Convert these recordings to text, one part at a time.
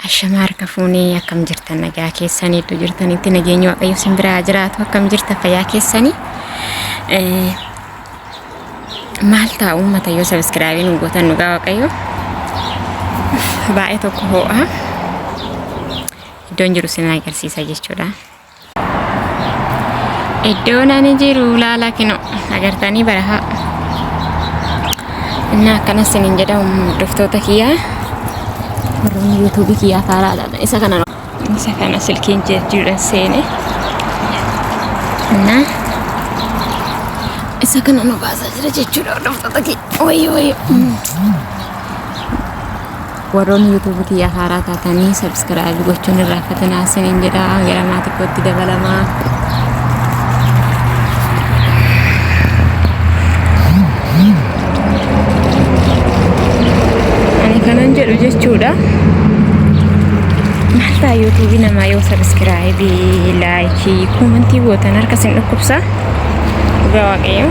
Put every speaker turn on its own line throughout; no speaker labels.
الشمار كفوني أكم جرت النجاة كيساني تجرتني تنجيني وأيو سمبرا جرات وأكم جرت فيا كيساني مالتا أمة يو سبسكرايبين وقوتا نجا وأيو باعتو كهوها دون جروسنا يكرسيسا جيشودا إدونا نجيرو لا لكنو أجرتني برها إنها كنا سنين جدا دفتو تكيا مرون يوتيوب كيا فارا دا إسا كنا سلكين جدا سيني إنها إسا كنا نباسا جدا جدا دفتو تكي وي ورون يوتيوب كيا فارا تاتاني سبسكرايب gochuun irrafatana sinin jedha gara maatii kootti dabalama ani kanan jedhu jechuudha maalta YouTube nama yoo subscribe like comment gootan harka sin dhukkubsa dhugaa waaqayyo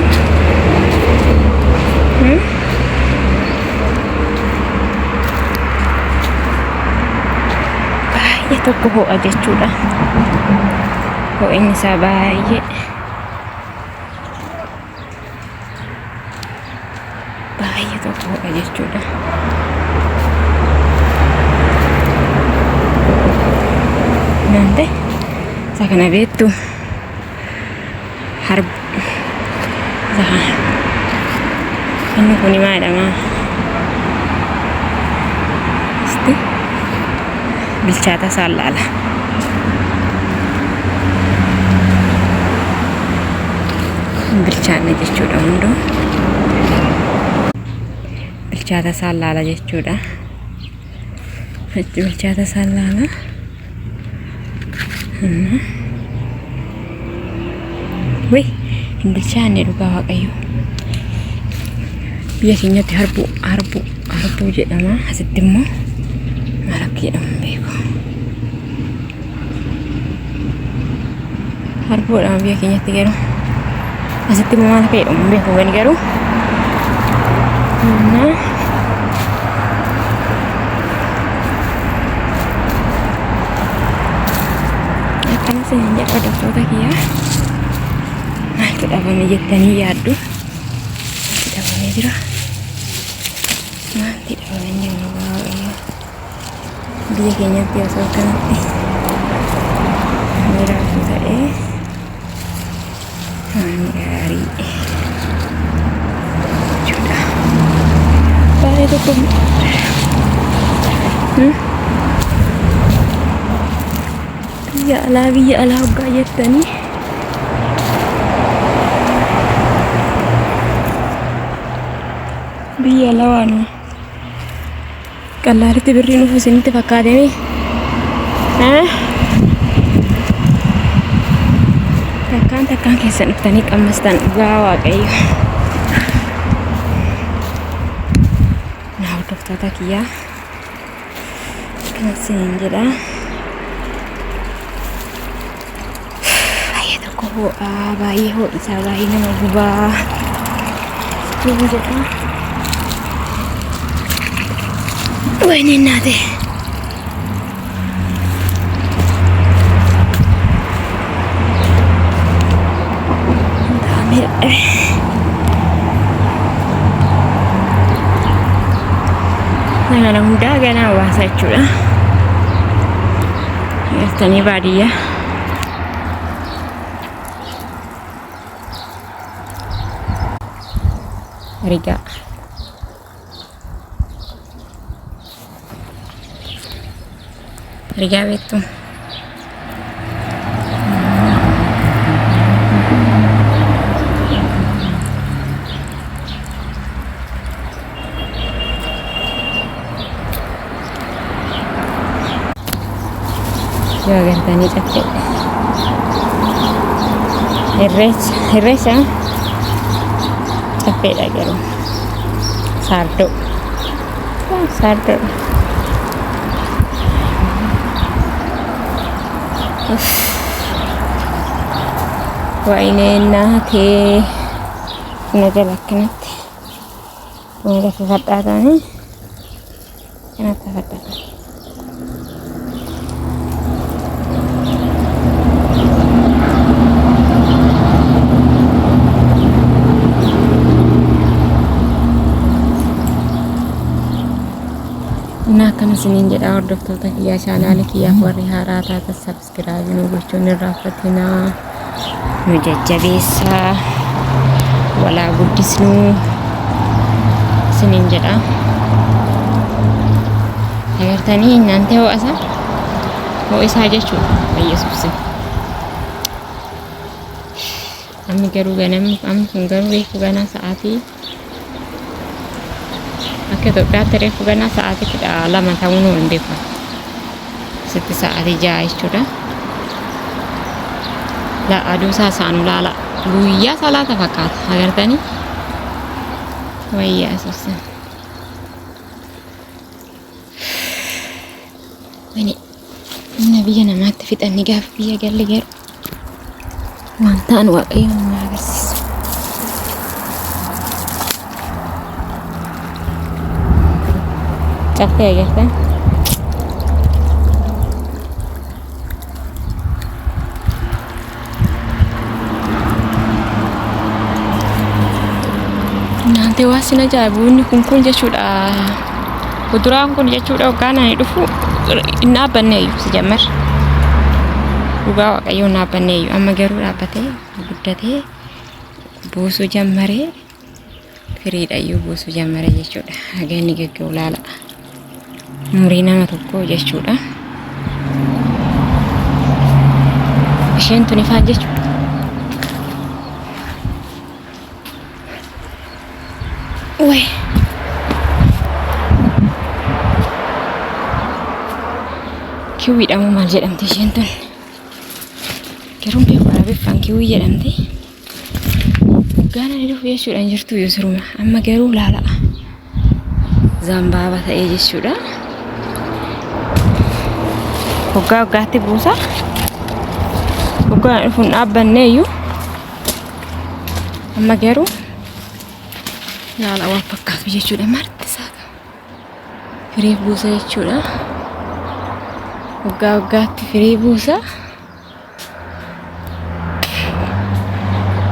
tokko ho'a jechuudha. Ho'inni isaa baay'ee tokko ho'a jechuudha. Nante isa kana beektu inni kun maalidha? bilchaata saalala bilchaanne jechuudha hunduu bilchaata saalala jechuudha bilchaata saalala way hin bilchaanne dhugaa waaqayyo biyya keenyatti harbuu jedhama asitti immoo Maraki ambeko. Harbo ambil kayaknya tiga. Masih tiga mana kayak ambeko kan garu? Nah. Akan senja pada foto kia. Nah, kita akan menjadi ya aduh. Kita akan menjadi. Nah, tidak akan menjadi. Dia kayaknya biasa kan merah sudah dari sudah baik itu pun ya Allah gayet tani biya lawan Kalau itu beri nufus ini terpakai deh, Tekan kesan tani kamastan gawa kayu. Nah udah tata kia, kesin jeda. Ayah tu kau bayi ho isa bayi nama gua. Ini jeda. Wah ini nade. Dami. Nah, mudah kan awak saya cura. Ya, tani badi ya. Riga. Riga itu. Yo gantani capek. Heres ya. Capek lagi loh. Sardo. Wah ini nanti najalak nanti. Ini dah sesuatu nih. Kenapa sesuatu? Nah kana sinin jedha hordoftoota kiyyaa chaanaala kiyyaaf warri haaraa taatan subscribe nu gochuun irraanfatina. Nu jajjabeessaa walaa guddisnu sinin jedha. Agartanii innante ho'isaa jechuudha Yesuusin. Amma garuu ganamni kun garuu reefu ganaa sa'aatii akka Itoophiyaatti reefu ganaa sa'aatii 12 ta'uun hin beekamu. Sitti sa'aatii 6 jechuudha. La aduu saasaan laala guyyaa salaata fakkaata agartanii wayyaa Yesuusin. Wani biyya namaatti fixanni gaafa biyya galle garuu wantaan waaqayyo nama agarsiisu. Caffee agartan naante waasin ajaa'ibu inni kun jechuudha. Kuduraan kun jechuudha hoggaan ani dhufu hin dhaabbanneeyyu si jammar dhugaa waaqayyoon dhaabbanneeyyu amma garuu dhaabbatee guddatee buusuu jammaree firiidhayyuu buusuu jammaree jechuudha. Haga inni gagga'u laala umurii nama tokko jechuudha. Isheen tun ifaan jechuudha. Way kiwiidhamoo maal jedhamti isheen tun? Garuu beeku waraabeffaan kiwii jedhamti. Hoggaan ani dhufu jechuudha hin jirtu yusuruma. Amma garuu laala zambaaba ta'ee jechuudha. Hoggaatti buusa. Hoggaan dhufu hin dhaabbanneeyyu. Amma garuu laala waan fakkaatu jechuudha. Marti isaa firii buusa jechuudha. Hoggaatti firii buusa.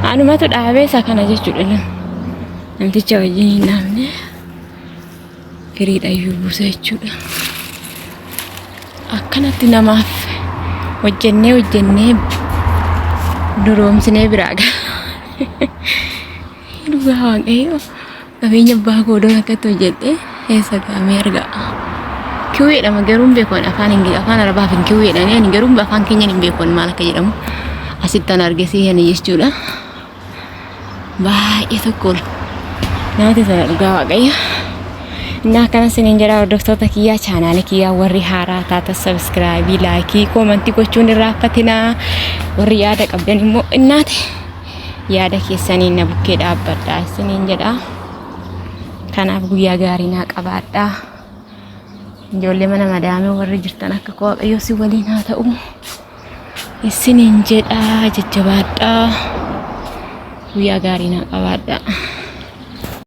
Anumatu dhaabee isa kana jechuudha. Namticha wajjin hin dhaabne firiidhayyuu buusa jechuudha. Akkanatti namaaf hojjennee duroomsinee biraa gala. Dhugaa waaqayyo qabeenya abbaa godoo akkatti hojjedhe eessa gaamee argaa. Kiwiidhama garuu beekon afaan Arabaaf hin kiwiidhani ani garuu afaan keenyaan hin beekon maal akka jedhamu asittan argisiisan jechuudha. Baay'ee tokko namatti tola dhugaa waaqayyo. Innaa kana siniin jedha hordoftoota kiyyaa chaanaala kiyyaa warri haaraa taatan subscribe laayikii koomentii gochuun irraanfatina. Warri yaada qabdan immoo innaate yaada keessanii na bukkee dhaabbadhaa siniin jedha. Kanaaf guyyaa gaarii naa qabaadhaa. Ijoollee mana madaamee warri jirtan akka waaqayyo si waliin haa ta'u isiniin jedha. Jajjabaadhaa. Guyyaa gaarii naa qabaadhaa.